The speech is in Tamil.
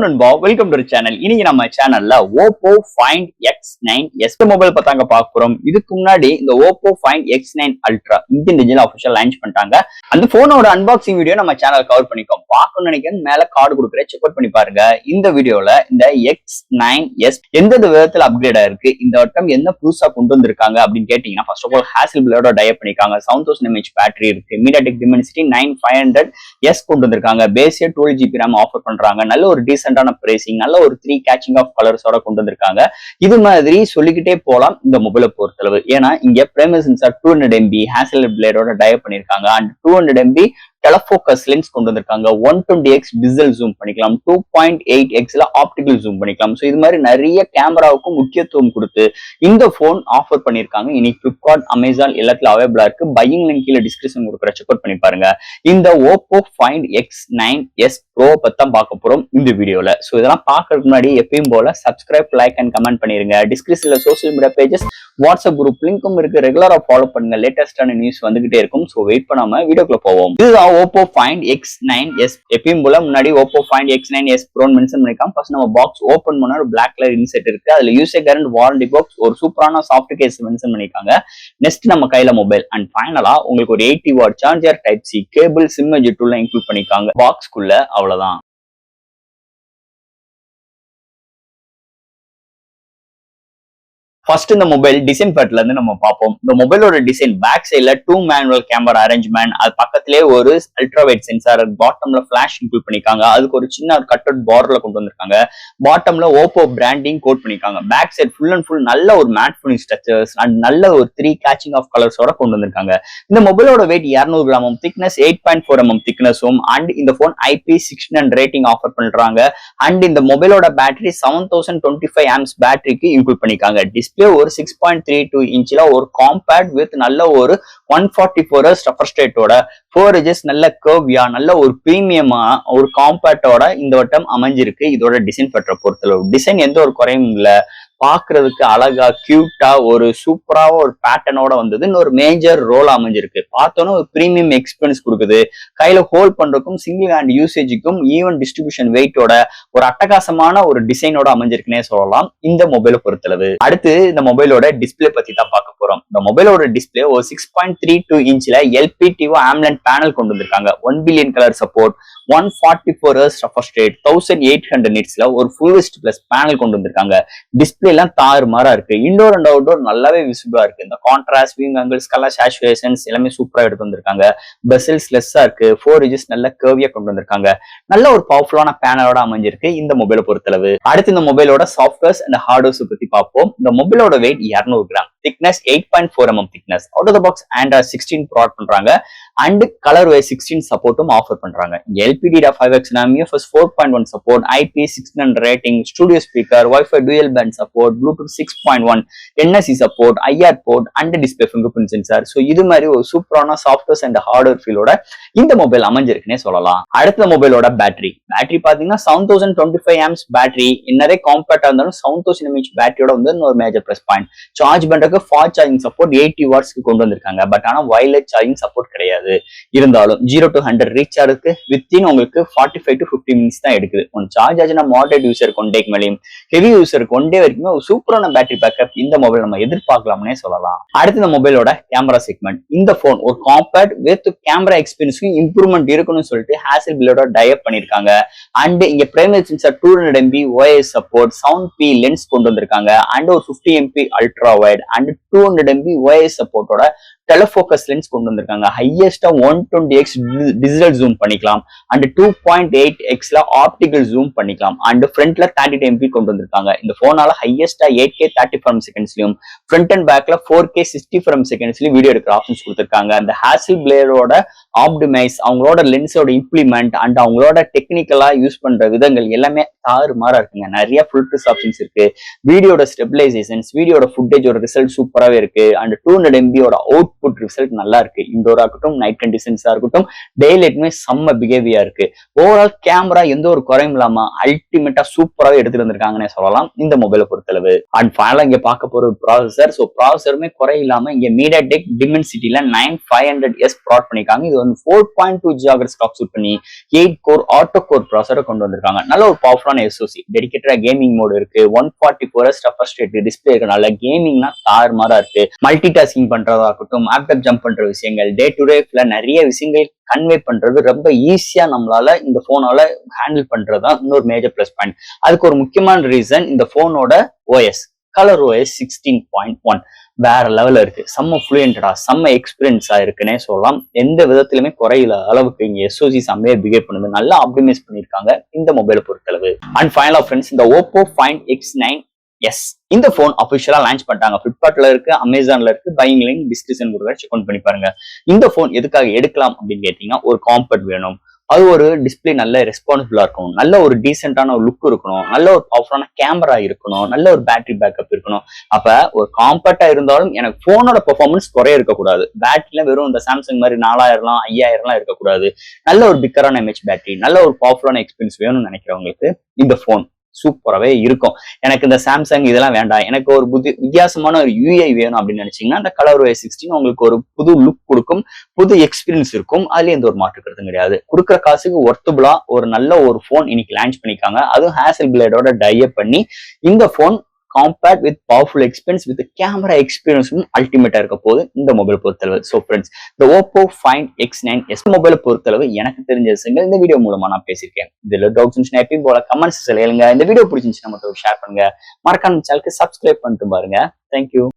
நண்பா, வெல்கம் டு சேனல். இன்னைக்கு நம்ம சேனல்ல Oppo Find X9s மொபைல் பத்தாங்க பார்க்க போறோம். இதுக்கு முன்னாடி இந்த Oppo Find X9 Ultra Indian digital official launch பண்ணிட்டாங்க. அந்த போனோட அன்பாக்சிங் வீடியோ நம்ம சேனல் கவர் பண்ணிக்கோம். பார்க்கணும்னு நினைக்கிறேன், மேல கார்டு கொடுக்குறேன், செக் அவுட் பண்ணி பாருங்க. இந்த வீடியோல இந்த X9s எந்த விதத்துல அப்கிரேட் ஆயிருக்கு, இந்த வட்டம் என்ன புதுசா கொண்டு வந்திருக்காங்க அப்படின்னு கேட்டீங்கன்னா, ஃபர்ஸ்ட் ஆஃப் ஆல் ஹாசல்பிளோட டயப் பண்ணிருக்காங்க. 7000 mAh பேட்டரி இருக்கு. MediaTek Dimensity 9500S கொண்டு வந்திருக்காங்க. பேசியா 12GB RAM ஆஃபர் பண்றாங்க. நல்ல ஒரு டீசென்டான பிரைசிங், நல்ல ஒரு 3 கேச்சிங் ஆஃப் கலர்ஸோட கொண்டு வந்திருக்காங்க. இது மாதிரி சொல்லிக்கிட்டே போலாம் இந்த மொபைலை பொறுத்தளவு. ஏன்னா இங்க பிரைமரி சென்சார் 200 MB ஹாசல்பிளேடோட டயப் பண்ணிருக்காங்க. அண்ட் 200 MB டெலஃபோக்கஸ் லென்ஸ் கொண்டு வந்திருக்காங்க. 120x டிஜிட்டல் ஜூம் பண்ணிக்கலாம், 2.8xல ஆப்டிகல் ஜூம் பண்ணிக்கலாம். ஸோ இது மாதிரி நிறைய கேமராவுக்கும் முக்கியத்துவம் கொடுத்து இந்த போன் ஆஃபர் பண்ணிருக்காங்க. இன்னைக்கு பிளிப்கார்ட், அமேசான் எல்லாத்துல அவைலபிளா இருக்கு. பையிங் லிங்க் கீழே டிஸ்கிரிப்ஷன் கொடுக்குற, செக் அவுட் பண்ணி பாருங்க. இந்த Oppo Find X9s Pro பத்தி பார்க்க போறோம் இந்த வீடியோல. ஸோ இதெல்லாம் பார்க்கறதுக்கு முன்னாடி எப்பயும் போல சப்ஸ்கிரைப், லைக் அண்ட் கமெண்ட் பண்ணிருங்க. டிஸ்கிரிப்ஷன்ல social media pages, WhatsApp group லிங்க்கும் இருக்கு. ரெகுலரா ஃபாலோ பண்ணுங்க. லேட்டஸ்டான நியூஸ் வந்துகிட்டே இருக்கும். ஸோ வெயிட் பண்ணாம வீடியோக்குள்ள போவோம். இதுதான் Oppo Find X9s. எப்பயும் போல முன்னாடி Oppo Find X9s Pro mention பண்ணிருக்காங்க. ஃபர்ஸ்ட் நம்ம பாக்ஸ் ஓபன் பண்ணா ஒரு பிளாக் கலர் இன்செட் இருக்கு. அதுல யூசர் கேரண்ட் வாரண்டி பாக்ஸ், ஒரு சூப்பரான சாஃப்ட் கேஸ் மென்ஷன் பண்ணிருக்காங்க. நெக்ஸ்ட் நம்ம கையில மொபைல் அண்ட் ஃபைனலா உங்களுக்கு ஒரு 80W charger, type C cable, SIM ஜெட்டுல இன்க்ளூட் பண்ணிருக்காங்க பாக்ஸ்க்குள்ள. அவ்வளவுதான். ஃபர்ஸ்ட் இந்த மொபைல் டிசைன் பார்ட்ல இருந்து நம்ம பார்ப்போம். இந்த மொபைலோட டிசைன் பேக் சைட்ல 2 மேனுவல் கேமரா அரேஞ்ச்மெண்ட், அது பக்கத்திலே ஒரு அல்ட்ரா வைட் சென்சார், பாட்டம்ல ஃபிளாஷ் இன்க்ளூட் பண்ணிருக்காங்க. அதுக்கு ஒரு சின்ன கட் அவுட் பார்டர்ல கொண்டு வந்திருக்காங்க. பாட்டம்ல Oppo பிராண்டிங் கோட் பண்ணிருக்காங்க. Back side full and full நல்ல ஒரு மேட் ஃபினிஷ் ஸ்ட்ரக்சர்ஸ் அண்ட் நல்ல ஒரு 3 கேச்சிங் ஆஃப் கலர்ஸோட கொண்டு வந்திருக்காங்க. இந்த மொபைலோட வெயிட் 200 கிராமும், திக்னஸ் 8.4 mm திக்னஸும், அண்ட் இந்த போன் IP69 ரேட்டிங் ஆஃபர் பண்றாங்க. அண்ட் இந்த மொபைலோட பேட்டரி 7025 amps பேட்டரிக்கு இன்க்ளூட் பண்ணிருக்காங்க. டிஸ்பிளே ஒரு 6.32 இன்ச்ல ஒரு காம்பேக்ட் வித் நல்ல ஒரு 144Hz ரெஃப்ரெஷ் ரேட்டோட 4 inches நல்ல கர்வியா, நல்ல ஒரு பிரீமியமா ஒரு காம்பேக்டோட இந்த வட்டம் அமைஞ்சிருக்கு. இதோட டிசைன் பற்ற பொறுத்தளவு டிசைன் எந்த ஒரு குறையும் இல்ல. பாக்குறதுக்கு அழகா, கியூட்டா, ஒரு சூப்பராவ ஒரு பேட்டர்னோட வந்தது. இன்னொரு மேஜர் ரோல் அமைஞ்சிருக்கு. பார்த்தோன்னா ஒரு பிரீமியம் எக்ஸ்பீரியன்ஸ் கொடுக்குது. கையில ஹோல்ட் பண்றதுக்கும் சிங்கிள் ஹேண்ட் யூசேஜுக்கும் ஈவன் டிஸ்ட்ரிபியூஷன் வெயிட்டோட ஒரு அட்டகாசமான ஒரு டிசைனோட அமைஞ்சிருக்குன்னே சொல்லலாம் இந்த மொபைலை பொறுத்தளவு. அடுத்து இந்த மொபைலோட டிஸ்பிளே பத்தி தான் பார்க்க போறோம். இந்த மொபைலோட டிஸ்பிளே ஒரு 6.32 இன்ச்ல LPTO AMOLED பேனல் கொண்டு வந்திருக்காங்க. 1 billion colour support, 144Hz refresh rate, 1800 nitsல ஒரு ஃபுல் ஹெச்டி பிளஸ் பேனல் கொண்டு வந்திருக்காங்க. டிஸ்பிளே எல்லாம் தாறுமாறா இருக்கு. இன்டோர் அண்ட் அவுட்டோர் நல்லாவே விசிபிளா இருக்கு. இந்த contrast, wing angles, colour saturations எல்லாமே சூப்பரா எடுத்து வந்திருக்காங்க. பெசல்ஸ் லெஸ்ஸா இருக்கு. 4 inches நல்ல கர்வியா கொண்டு வந்திருக்காங்க. நல்ல ஒரு பவர்ஃபுல்லான பேனலோட அமைஞ்சிருக்கு இந்த மொபைலை பொறுத்தளவு. அடுத்து இந்த மொபைலோட சாஃப்ட்வேர்ஸ் அண்ட் ஹார்ட்வேர்ஸ் பத்தி பார்ப்போம். இந்த மொபைலோட weight 200 gram, thickness 8.4 mm thickness. Out of the box Android 16 provide பண்றாங்க. அண்ட் கலர் வைஸ் 16 சப்போர்ட்டும் ஆஃபர் பண்றாங்க. LPDDR5X UFS 4.1 support, IP69 rating, studio speaker, Wi-Fi dual band support, Bluetooth 6.1, NFC support, IR port and display finger print sensor. So இது மாதிரி ஒரு சூப்பரான சாஃப்ட்வேர்ஸ் அண்ட் ஹார்ட்வேர் ஃபீலோட இந்த மொபைல் அமைஞ்சிருக்குன்னே சொல்லலாம். அடுத்த மொபைலோட பேட்டரி பாத்தீங்கன்னா 7025 amps பேட்டரி. என்னதே காம்பேக்டா இருந்தாலும் 7000 mAh பேட்டரியோட வந்து ஒரு மேஜர் பிளஸ் பாயிண்ட். சார்ஜ் பண்றதுக்கு ஃபாஸ்ட் சார்ஜிங் சப்போர்ட் 80 wattsக்கு கொண்டு வந்திருக்காங்க. பட் ஆனா வயர்லெஸ் சார்ஜிங் சப்போர்ட் கிடையாது. இருந்தாலும் 0 to 100 ரீச் ஆகிறதுக்கு வித்தின் உங்களுக்கு 45 to 50 minutes தான் எடுக்குது. சார்ஜ் ஆச்சுன்னா மாடரேட் யூசருக்கு 1 day மேலேயும், ஹெவி யூசருக்கு 1 day வரைக்குமே ஒரு சூப்பரான பேட்டரி பேக்கப் இந்த மொபைல் நம்ம எதிர்பார்க்கலாம்னே சொல்லலாம். அடுத்து இந்த மொபைலோட கேமரா செக்மெண்ட். இந்த போன் ஒரு காம்பேக்ட் வித் கேமரா எக்ஸ்பீரியன்ஸ்க்கு இம்ப்ரூவ்மெண்ட் இருக்குன்னு சொல்லிட்டு ஹாசல்பிளோட டயப் பண்ணிருக்காங்க. அண்ட் இங்க primary sensor 200 MB OIS support, சவுண்ட் பி லென்ஸ் கொண்டு வந்திருக்காங்க. அண்ட் ஒரு 50 MP ultra wide and 200 MB OIS சப்போர்ட்டோட டெலஃபோக்கஸ் லென்ஸ் கொண்டு வந்திருக்காங்க. ஹையஸ்டா 120x டிஜிட்டல் ஜூம் பண்ணிக்கலாம். அண்ட் 2.8xல ஆப்டிகல் ஜூம் பண்ணிக்கலாம். அண்ட் ஃப்ரண்ட்ல 30 MP கொண்டு வந்திருக்காங்க. இந்த போனால ஹையஸ்டா 8K 30 frames செகண்ட்ஸ்லயும், ஃப்ரண்ட் அண்ட் பேக்ல 4K 60 frames செகண்ட்ஸ்லயும் வீடியோ எடுக்கிற ஆப்ஷன்ஸ் கொடுத்திருக்காங்க. அந்த ஹாசல்பிளேடோட ஆப்டிமைஸ், அவங்களோட லென்ஸோட இம்ப்ளிமெண்ட் அண்ட் அவங்களோட டெக்னிக்கலா யூஸ் பண்ற விதங்கள் எல்லாமே தாறுமாறா இருக்குங்க. நிறைய ஃபில்டர்ஸ் ஆப்ஷன்ஸ் இருக்கு. வீடியோட ஸ்டெபிலைசேஷன்ஸ், வீடியோட ஃபுட்டேஜோட ரிசல்ட் சூப்பராகவே இருக்கு. And 200 MB out output result நல்லா இருக்கு. இண்டோரா இருக்கட்டும், நைட் கண்டிஷன்ஸா இருக்கட்டும், டே லைட்டுமே செம்ம பிஹேவியா இருக்கு. ஓவரால் கேமரா எந்த ஒரு குறையும் இல்லாம அல்டிமேட்டா சூப்பராகவே எடுத்துட்டு வந்திருக்காங்கன்னு சொல்லலாம் இந்த மொபைலை பொறுத்தளவு. அண்ட் ஃபைனலா இங்க பார்க்க போறது ப்ராசஸர். ஸோ ப்ராசஸருமே குறையில்லாம இங்க MediaTek Dimensity-ல 9500S ப்ராட் பண்ணிருக்காங்க. இது வந்து 4.2 GHz கிளாக் சூட் பண்ணி 8 கோர் ஆட்டோ கோர் ப்ராசஸரை கொண்டு வந்திருக்காங்க. நல்ல ஒரு பவர்ஃபுல்லான SoC. டெடிகேட்டடா கேமிங் மோட் இருக்கு. 144Hz ரெஃப்ரெஷ் ரேட் டிஸ்பிளே இருக்கனால கேமிங்னா தாறுமாறா இருக்கு. மல்டி டாஸ்கிங் பண்றதா இருக்கட்டும், ஆப்டப் ஜம்ப் பண்ற விஷயங்கள், டே டு டே நிறைய விஷயங்கள் கன்வே பண்றது ரொம்ப ஈஸியா நம்மளால இந்த போனால ஹேண்டில் பண்றதுதான் இன்னொரு மேஜர் பிளஸ் பாயிண்ட். அதுக்கு ஒரு முக்கியமான ரீசன் இந்த போனோட OS ColorOS 16.1 வேற லெவல்ல இருக்கு. செம்ம ஃப்ளூயண்டடா, செம்ம எக்ஸ்பீரியன்ஸா இருக்குன்னே சொல்லலாம். எந்த விதத்திலுமே குறையில அளவுக்கு இங்க SoC செம்மையா பிஹேவ் பண்ணுது. நல்லா ஆப்டிமைஸ் பண்ணிருக்காங்க இந்த மொபைலை பொறுத்தளவு. அண்ட் ஃபைனலா ஃப்ரெண்ட்ஸ், இந்த Oppo Find X9s இந்த போன் அபிஷியலா லான்ச் பண்ணிட்டாங்க. பிளிப்கார்ட்ல இருக்கு, அமேசான்ல இருக்கு. பையிங் லிங்க் டிஸ்கிரிப்ஷன் கொடுக்குறேன், செக் பண்ணி பாருங்க. இந்த போன் எதுக்காக எடுக்கலாம் அப்படின்னு கேட்டீங்கன்னா, ஒரு காம்பேக்ட் வேணும், அது ஒரு டிஸ்பிளே நல்ல ரெஸ்பான்சிபிளா இருக்கணும், நல்ல ஒரு டீசென்டான ஒரு லுக் இருக்கணும், நல்ல ஒரு பவர்ஃபுல்லான கேமரா இருக்கணும், நல்ல ஒரு பேட்டரி பேக்கப் இருக்கணும். அப்ப ஒரு காம்பேக்டா இருந்தாலும் எனக்கு போனோட பெர்ஃபார்மன்ஸ் குறைய இருக்கக்கூடாது. பேட்டரியில வெறும் இந்த சாம்சங் மாதிரி 4000 5000 இருக்கக்கூடாது. நல்ல ஒரு பிக்கரான MH பேட்டரி, நல்ல ஒரு பவர்ஃபுல்லான எக்ஸ்பீரியன்ஸ் வேணும்னு நினைக்கிறவங்களுக்கு இந்த போன் சூப்பராகவே இருக்கும். எனக்கு இந்த சாம்சங் இதெல்லாம் வேண்டாம், எனக்கு ஒரு வித்தியாசமான ஒரு UI வேணும் அப்படின்னு நினைச்சீங்கன்னா, இந்த ColorOS 16 உங்களுக்கு ஒரு புது லுக் கொடுக்கும், புது எக்ஸ்பீரியன்ஸ் இருக்கும். அதுல எந்த ஒரு மாற்று கருத்தும் கிடையாது. கொடுக்குற காசுக்கு ஒர்த்தபுளா ஒரு நல்ல ஒரு போன் இன்னைக்கு லான்ச் பண்ணிருக்காங்க. அதுவும் ஹேசல் பிளேடோட டைப் பண்ணி இந்த phone compact with powerful experience with camera எக்ஸ்பீரியன்ஸும் அல்டிமேட்டா இருக்க போது இந்த மொபைல் பொறுத்தளவு. ஸோ ஃப்ரெண்ட்ஸ், இந்த Oppo Find X9s மொபைலை பொறுத்தளவு எனக்கு தெரிஞ்ச விஷயங்கள் இந்த வீடியோ மூலமா நான் பேசியிருக்கேன். இதுல டவுட்ஸ் இருந்துச்சுன்னா எப்பயும் போல கமெண்ட்ஸ் எழுதுங்க. இந்த வீடியோ பிடிச்சிருந்துச்சுன்னா மட்டும் ஷேர் பண்ணுங்க. மறக்காம சேனலுக்கு சப்ஸ்கிரைப் பண்ணிட்டு பாருங்க. தேங்க்யூ.